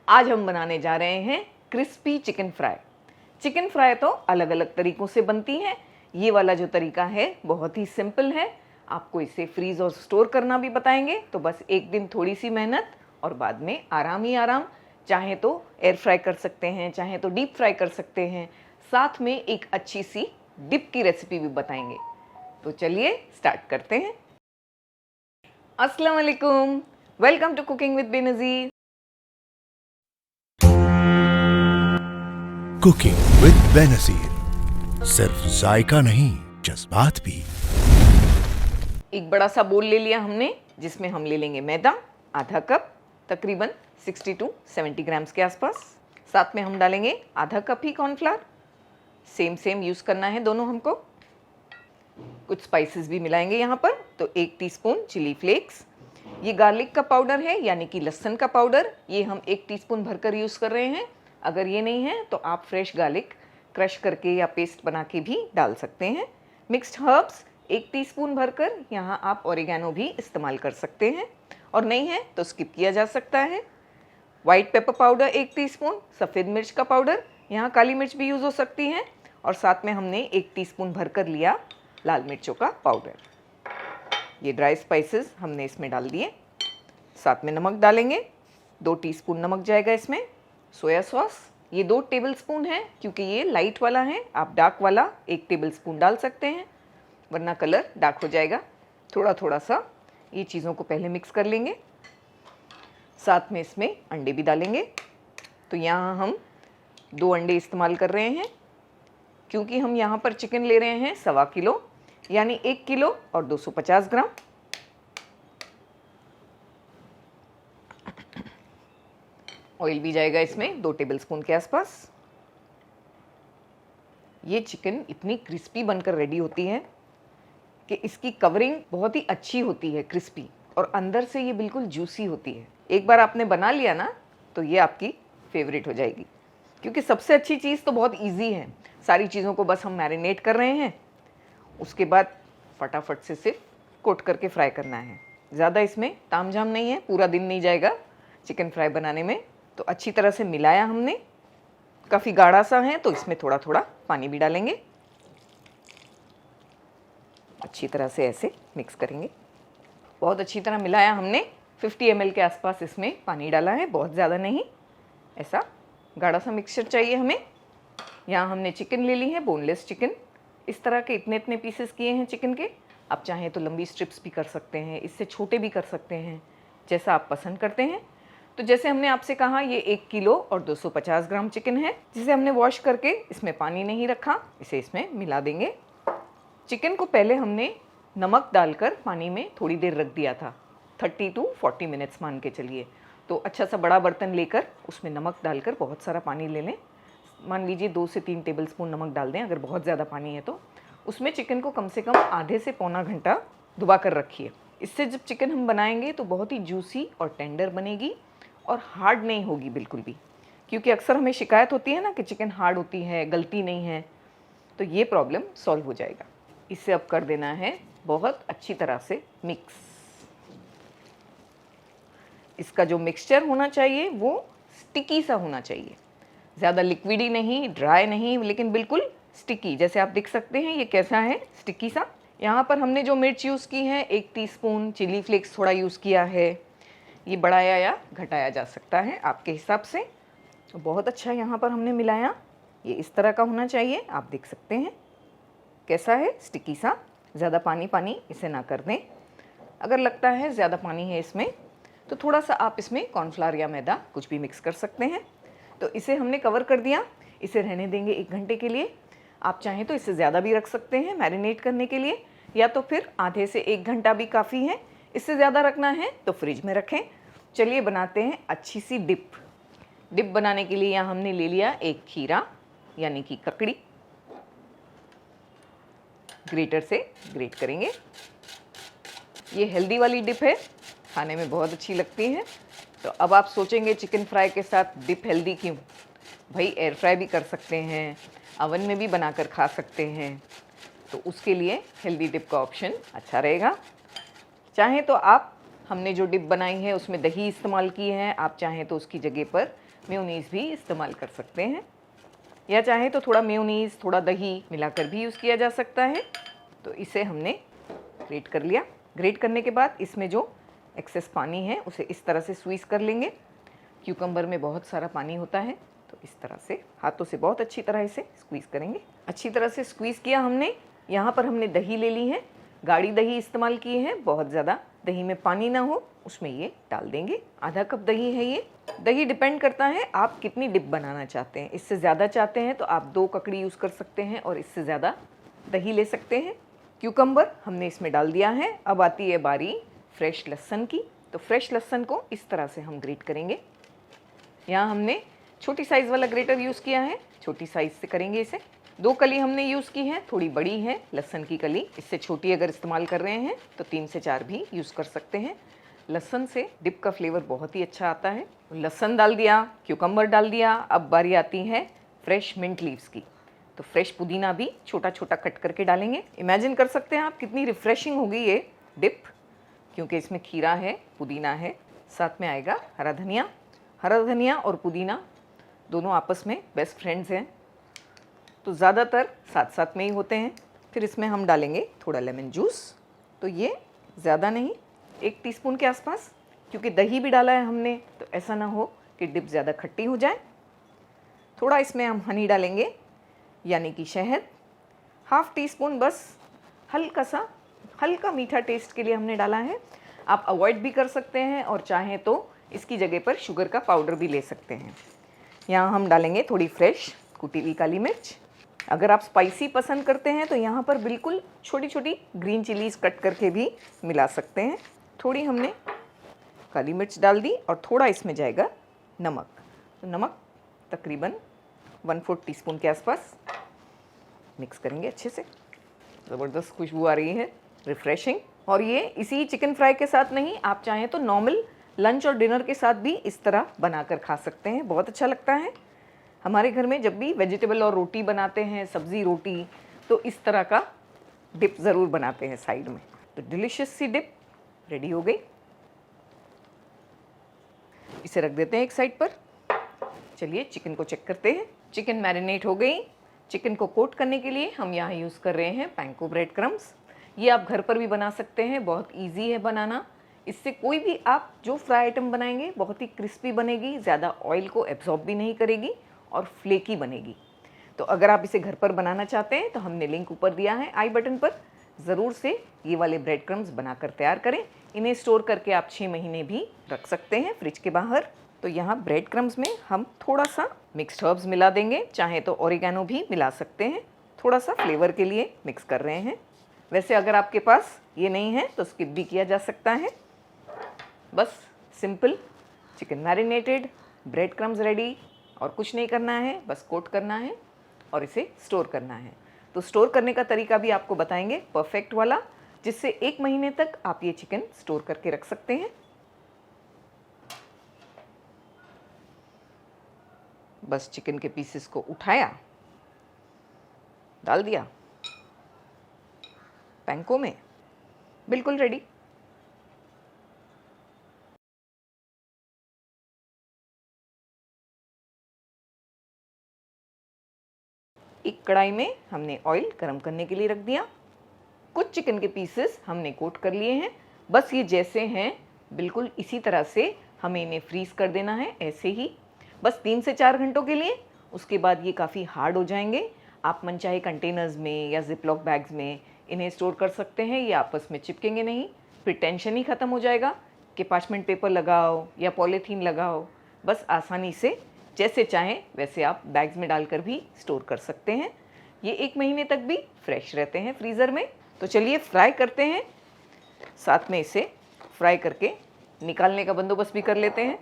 आज हम बनाने जा रहे हैं crispy chicken fry. Chicken fry तो अलग अलग तरीकों से बनती है। ये वाला जो तरीका है बहुत ही सिंपल है। आपको इसे फ्रीज और स्टोर करना भी बताएंगे, तो बस एक दिन थोड़ी सी मेहनत और बाद में आराम ही आराम। चाहे तो एयर फ्राई कर सकते हैं, चाहे तो डीप फ्राई कर सकते हैं। साथ में एक अच्छी सी डिप की रेसिपी भी बताएंगे। तो चलिए स्टार्ट करते हैं। अस्सलाम वालेकुम, welcome to cooking with Benazir. Cooking with Benazir, सिर्फ जायका नहीं जज्बात भी। एक बड़ा सा बोल ले लिया हमने, जिसमें हम ले लेंगे मैदा आधा कप, तकरीबन 60 to 70 ग्राम्स के आसपास। साथ में हम डालेंगे आधा कप ही कॉर्नफ्लावर। सेम यूज़ करना है दोनों हमको। कुछ स्पाइसेस भी मिलाएंगे यहाँ पर, तो 1 टीस्पून चिली फ्लेक्स। ये गार्लिक का पाउडर है, यानी कि लहसुन का पाउडर। ये हम 1 टीस्पून भरकर यूज़ कर रहे हैं। अगर ये नहीं है तो आप फ्रेश गार्लिक क्रश करके या पेस्ट बना के भी डाल सकते हैं। मिक्स्ड हर्ब्स 1 टीस्पून भरकर, यहाँ आप ओरिगेनो भी इस्तेमाल कर सकते हैं, और नहीं है तो स्किप किया जा सकता है। वाइट पेपर पाउडर 1 टीस्पून, सफ़ेद मिर्च का पाउडर, यहाँ काली मिर्च भी यूज़ हो सकती है। और साथ में हमने 1 टीस्पून भरकर लिया लाल मिर्चों का पाउडर। ये ड्राई स्पाइसेस हमने इसमें डाल दिए। साथ में नमक डालेंगे, 2 टीस्पून नमक जाएगा इसमें। सोया सॉस ये 2 टेबलस्पून है, क्योंकि ये लाइट वाला है। आप डार्क वाला 1 टेबलस्पून डाल सकते हैं, वरना कलर डार्क हो जाएगा। थोड़ा थोड़ा सा ये चीज़ों को पहले मिक्स कर लेंगे। साथ में इसमें अंडे भी डालेंगे। तो यहाँ हम 2 अंडे इस्तेमाल कर रहे हैं, क्योंकि हम यहाँ पर चिकन ले रहे हैं 1.25 किलो, यानी 1 किलो और 250 ग्राम। ऑयल भी जाएगा इसमें 2 टेबलस्पून के आसपास। ये चिकन इतनी क्रिस्पी बनकर रेडी होती है कि इसकी कवरिंग बहुत ही अच्छी होती है, क्रिस्पी, और अंदर से ये बिल्कुल जूसी होती है। एक बार आपने बना लिया ना, तो ये आपकी फेवरेट हो जाएगी, क्योंकि सबसे अच्छी चीज़ तो बहुत इजी है। सारी चीज़ों को बस हम मैरिनेट कर रहे हैं, उसके बाद फटाफट से सिर्फ कोट करके फ्राई करना है। ज़्यादा इसमें तामझाम नहीं है, पूरा दिन नहीं जाएगा चिकन फ्राई बनाने में। तो अच्छी तरह से मिलाया हमने। काफ़ी गाढ़ा सा है, तो इसमें थोड़ा थोड़ा पानी भी डालेंगे। अच्छी तरह से ऐसे मिक्स करेंगे। बहुत अच्छी तरह मिलाया हमने। 50 ml के आसपास इसमें पानी डाला है, बहुत ज़्यादा नहीं। ऐसा गाढ़ा सा मिक्सचर चाहिए हमें। यहाँ हमने चिकन ले ली है, बोनलेस चिकन। इस तरह के इतने इतने पीसेस किए हैं चिकन के। आप चाहें तो लंबी स्ट्रिप्स भी कर सकते हैं, इससे छोटे भी कर सकते हैं, जैसा आप पसंद करते हैं। तो जैसे हमने आपसे कहा, ये 1 किलो और 250 ग्राम चिकन है, जिसे हमने वॉश करके इसमें पानी नहीं रखा। इसे इसमें मिला देंगे। चिकन को पहले हमने नमक डालकर पानी में थोड़ी देर रख दिया था, 30 to 40 मिनट्स मान के चलिए। तो अच्छा सा बड़ा बर्तन लेकर उसमें नमक डालकर बहुत सारा पानी ले लें। मान लीजिए 2 से 3 टेबलस्पून नमक डाल दें, अगर बहुत ज़्यादा पानी है तो। उसमें चिकन को कम से कम आधे से पौना घंटा डुबा कर रखिए। इससे जब चिकन हम बनाएंगे तो बहुत ही जूसी और टेंडर बनेगी, और हार्ड नहीं होगी बिल्कुल भी। क्योंकि अक्सर हमें शिकायत होती है ना कि चिकन हार्ड होती है, गलती नहीं है, तो ये प्रॉब्लम सॉल्व हो जाएगा। इसे अब कर देना है बहुत अच्छी तरह से मिक्स। इसका जो मिक्सचर होना चाहिए वो स्टिकी सा होना चाहिए, ज़्यादा लिक्विडी नहीं, ड्राई नहीं, लेकिन बिल्कुल स्टिकी। जैसे आप देख सकते हैं ये कैसा है, स्टिकी सा। यहाँ पर हमने जो मिर्च यूज़ की है 1 टीस्पून, चिली फ्लेक्स थोड़ा यूज़ किया है। ये बढ़ाया या घटाया जा सकता है आपके हिसाब से। तो बहुत अच्छा यहाँ पर हमने मिलाया। ये इस तरह का होना चाहिए, आप देख सकते हैं कैसा है, स्टिकी सा। ज़्यादा पानी पानी इसे ना कर दें। अगर लगता है ज़्यादा पानी है इसमें, तो थोड़ा सा आप इसमें कॉर्नफ्लावर या मैदा कुछ भी मिक्स कर सकते हैं। तो इसे हमने कवर कर दिया। इसे रहने देंगे 1 घंटे के लिए। आप चाहें तो इससे ज़्यादा भी रख सकते हैं मैरिनेट करने के लिए, या तो फिर आधे से 1 घंटा भी काफ़ी है। इससे ज़्यादा रखना है तो फ्रिज में रखें। चलिए बनाते हैं अच्छी सी डिप। डिप बनाने के लिए यहाँ हमने ले लिया 1 खीरा, यानी कि ककड़ी। ग्रेटर से ग्रेट करेंगे। ये हेल्दी वाली डिप है, खाने में बहुत अच्छी लगती है। तो अब आप सोचेंगे चिकन फ्राई के साथ डिप हेल्दी क्यों? भाई एयर फ्राई भी कर सकते हैं, अवन में भी बनाकर खा सकते हैं, तो उसके लिए हेल्दी डिप का ऑप्शन अच्छा रहेगा। चाहे तो आप हमने जो डिप बनाई है उसमें दही इस्तेमाल की है, आप चाहें तो उसकी जगह पर मेयोनीज़ भी इस्तेमाल कर सकते हैं, या चाहे तो थोड़ा मेयोनीज़ थोड़ा दही मिलाकर भी यूज़ किया जा सकता है। तो इसे हमने ग्रेट कर लिया। ग्रेट करने के बाद इसमें जो एक्सेस पानी है उसे इस तरह से स्क्वीज़ कर लेंगे। क्यूकम्बर में बहुत सारा पानी होता है, तो इस तरह से हाथों से बहुत अच्छी तरह इसे स्क्वीज़ करेंगे। अच्छी तरह से स्क्वीज़ किया हमने। यहाँ पर हमने दही ले ली है, गाढ़ी दही इस्तेमाल की है, बहुत ज़्यादा दही में पानी ना हो उसमें ये डाल देंगे। आधा कप दही है ये। दही डिपेंड करता है आप कितनी डिप बनाना चाहते हैं। इससे ज़्यादा चाहते हैं तो आप 2 ककड़ी यूज़ कर सकते हैं और इससे ज़्यादा दही ले सकते हैं। क्यूकम्बर हमने इसमें डाल दिया है। अब आती है बारी फ्रेश लहसुन की। तो फ्रेश लहसुन को इस तरह से हम ग्रेट करेंगे। यहाँ हमने छोटी साइज़ वाला ग्रेटर यूज़ किया है, छोटी साइज़ से करेंगे इसे। 2 कली हमने यूज़ की है, थोड़ी बड़ी है लहसुन की कली। इससे छोटी अगर इस्तेमाल कर रहे हैं तो 3 से 4 भी यूज़ कर सकते हैं। लहसुन से डिप का फ्लेवर बहुत ही अच्छा आता है। लहसुन डाल दिया, क्यूकम्बर डाल दिया। अब बारी आती है फ्रेश मिंट लीव्स की। तो फ्रेश पुदीना भी छोटा छोटा कट करके डालेंगे। इमेजिन कर सकते हैं आप कितनी रिफ्रेशिंग होगी ये डिप, क्योंकि इसमें खीरा है, पुदीना है, साथ में आएगा हरा धनिया। हरा धनिया और पुदीना दोनों आपस में बेस्ट फ्रेंड्स हैं, तो ज़्यादातर साथ साथ में ही होते हैं। फिर इसमें हम डालेंगे थोड़ा लेमन जूस। तो ये ज़्यादा नहीं, 1 टीस्पून के आसपास, क्योंकि दही भी डाला है हमने, तो ऐसा ना हो कि डिप ज़्यादा खट्टी हो जाए। थोड़ा इसमें हम हनी डालेंगे, यानी कि शहद, 1/2 टीस्पून बस, हल्का मीठा टेस्ट के लिए हमने डाला है। आप अवॉइड भी कर सकते हैं और चाहें तो इसकी जगह पर शुगर का पाउडर भी ले सकते हैं। यहाँ हम डालेंगे थोड़ी फ्रेश कुटी हुई काली मिर्च। अगर आप स्पाइसी पसंद करते हैं तो यहाँ पर बिल्कुल छोटी छोटी ग्रीन चिलीज़ कट करके भी मिला सकते हैं। थोड़ी हमने काली मिर्च डाल दी और थोड़ा इसमें जाएगा नमक। तो नमक तकरीबन 1/4 टीस्पून के आसपास। मिक्स करेंगे अच्छे से। ज़बरदस्त खुशबू आ रही है, रिफ़्रेशिंग। और ये इसी चिकन फ्राई के साथ नहीं, आप चाहें तो नॉर्मल लंच और डिनर के साथ भी इस तरह बनाकर खा सकते हैं, बहुत अच्छा लगता है। हमारे घर में जब भी वेजिटेबल और रोटी बनाते हैं, सब्ज़ी रोटी, तो इस तरह का डिप ज़रूर बनाते हैं साइड में। तो डिलीशियस सी डिप रेडी हो गई। इसे रख देते हैं एक साइड पर। चलिए चिकन को चेक करते हैं। चिकन मैरिनेट हो गई। चिकन को कोट करने के लिए हम यहाँ यूज़ कर रहे हैं पैंको ब्रेड क्रम्स। ये आप घर पर भी बना सकते हैं, बहुत ईजी है बनाना। इससे कोई भी आप जो फ्राई आइटम बनाएंगे बहुत ही क्रिस्पी बनेगी, ज़्यादा ऑयल को एब्जॉर्ब भी नहीं करेगी और फ्लेकी बनेगी। तो अगर आप इसे घर पर बनाना चाहते हैं तो हमने लिंक ऊपर दिया है आई बटन पर, ज़रूर से ये वाले ब्रेड क्रम्स बनाकर तैयार करें। इन्हें स्टोर करके आप 6 महीने भी रख सकते हैं फ्रिज के बाहर। तो यहाँ ब्रेड क्रम्स में हम थोड़ा सा मिक्स्ड हर्ब्स मिला देंगे, चाहे तो ओरिगेनो भी मिला सकते हैं, थोड़ा सा फ्लेवर के लिए मिक्स कर रहे हैं। वैसे अगर आपके पास ये नहीं है तो स्किप भी किया जा सकता है। बस simple chicken marinated, bread crumbs ready, और कुछ नहीं करना है, बस कोट करना है और इसे स्टोर करना है। तो स्टोर करने का तरीका भी आपको बताएंगे परफेक्ट वाला, जिससे 1 महीने तक आप ये चिकन स्टोर करके रख सकते हैं। बस चिकन के पीसेस को उठाया, डाल दिया पैंको में, बिल्कुल रेडी। एक कढ़ाई में हमने ऑयल गरम करने के लिए रख दिया। कुछ चिकन के पीसेस हमने कोट कर लिए हैं। बस ये जैसे हैं बिल्कुल इसी तरह से हमें इन्हें फ्रीज़ कर देना है, ऐसे ही बस 3 से 4 घंटों के लिए। उसके बाद ये काफ़ी हार्ड हो जाएंगे। आप मनचाहे कंटेनर्स में या जिपलॉक बैग्स में इन्हें स्टोर कर सकते हैं, ये आपस में चिपकेंगे नहीं। फिर टेंशन ही ख़त्म हो जाएगा कि पार्चमेंट पेपर लगाओ या पॉलीथीन लगाओ। बस आसानी से जैसे चाहें वैसे आप बैग्स में डालकर भी स्टोर कर सकते हैं। ये 1 महीने तक भी फ्रेश रहते हैं फ्रीज़र में। तो चलिए फ्राई करते हैं, साथ में इसे फ्राई करके निकालने का बंदोबस्त भी कर लेते हैं।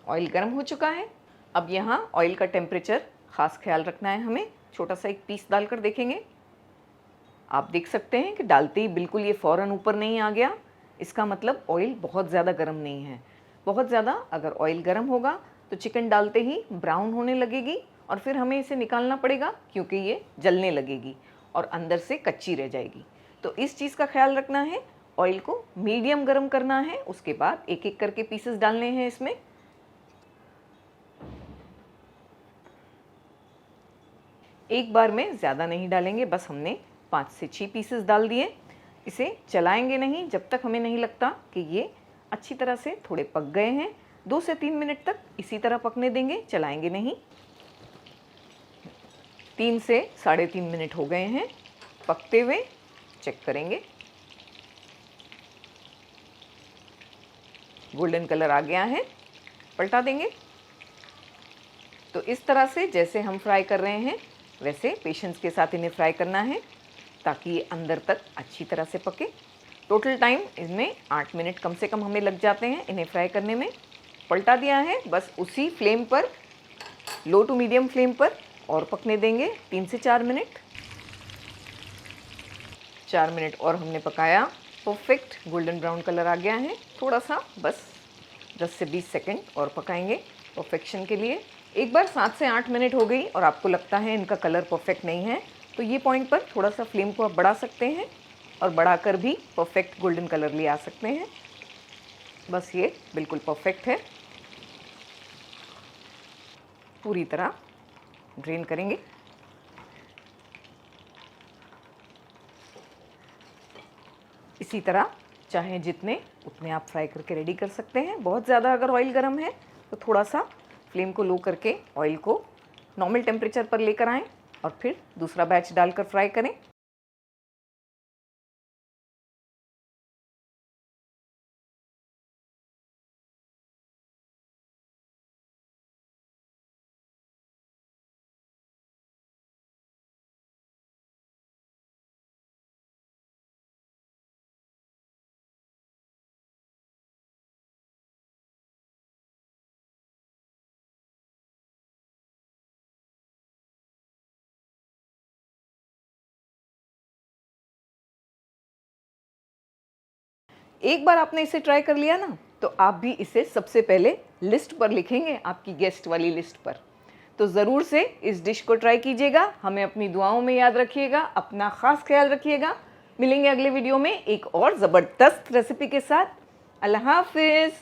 ऑयल गर्म हो चुका है। अब यहाँ ऑयल का टेम्परेचर ख़ास ख्याल रखना है हमें। छोटा सा एक पीस डालकर देखेंगे। आप देख सकते हैं कि डालते ही बिल्कुल ये फ़ौरन ऊपर नहीं आ गया। इसका मतलब ऑयल बहुत ज़्यादा गर्म नहीं है। बहुत ज़्यादा अगर ऑयल गर्म होगा तो चिकन डालते ही ब्राउन होने लगेगी और फिर हमें इसे निकालना पड़ेगा, क्योंकि ये जलने लगेगी और अंदर से कच्ची रह जाएगी। तो इस चीज़ का ख्याल रखना है। ऑयल को मीडियम गरम करना है, उसके बाद एक एक करके पीसेस डालने हैं इसमें। एक बार में ज़्यादा नहीं डालेंगे, बस हमने 5 से 6 पीसेस डाल दिए। इसे चलाएंगे नहीं जब तक हमें नहीं लगता कि ये अच्छी तरह से थोड़े पक गए हैं। 2 से 3 मिनट तक इसी तरह पकने देंगे, चलाएंगे नहीं। 3 से 3.5 मिनट हो गए हैं पकते हुए, चेक करेंगे। गोल्डन कलर आ गया है, पलटा देंगे। तो इस तरह से जैसे हम फ्राई कर रहे हैं वैसे पेशेंस के साथ इन्हें फ्राई करना है ताकि ये अंदर तक अच्छी तरह से पके। टोटल टाइम इसमें 8 मिनट कम से कम हमें लग जाते हैं इन्हें फ्राई करने में। पलटा दिया है, बस उसी फ्लेम पर, लो टू मीडियम फ्लेम पर और पकने देंगे 3 से 4 मिनट। 4 मिनट और हमने पकाया, परफेक्ट गोल्डन ब्राउन कलर आ गया है। थोड़ा सा बस 10 से 20 सेकंड और पकाएंगे परफेक्शन के लिए। एक बार 7 से 8 मिनट हो गई और आपको लगता है इनका कलर परफेक्ट नहीं है तो ये पॉइंट पर थोड़ा सा फ्लेम को आप बढ़ा सकते हैं और बढ़ाकर भी परफेक्ट गोल्डन कलर ले आ सकते हैं। बस ये बिल्कुल परफेक्ट है। पूरी तरह ड्रेन करेंगे। इसी तरह चाहे जितने उतने आप फ्राई करके रेडी कर सकते हैं। बहुत ज़्यादा अगर ऑयल गर्म है तो थोड़ा सा फ्लेम को लो करके ऑयल को नॉर्मल टेम्परेचर पर लेकर आएं और फिर दूसरा बैच डालकर फ्राई करें। एक बार आपने इसे ट्राई कर लिया ना तो आप भी इसे सबसे पहले लिस्ट पर लिखेंगे, आपकी गेस्ट वाली लिस्ट पर। तो ज़रूर से इस डिश को ट्राई कीजिएगा, हमें अपनी दुआओं में याद रखिएगा, अपना ख़ास ख्याल रखिएगा। मिलेंगे अगले वीडियो में एक और ज़बरदस्त रेसिपी के साथ। अल्लाह हाफिज़।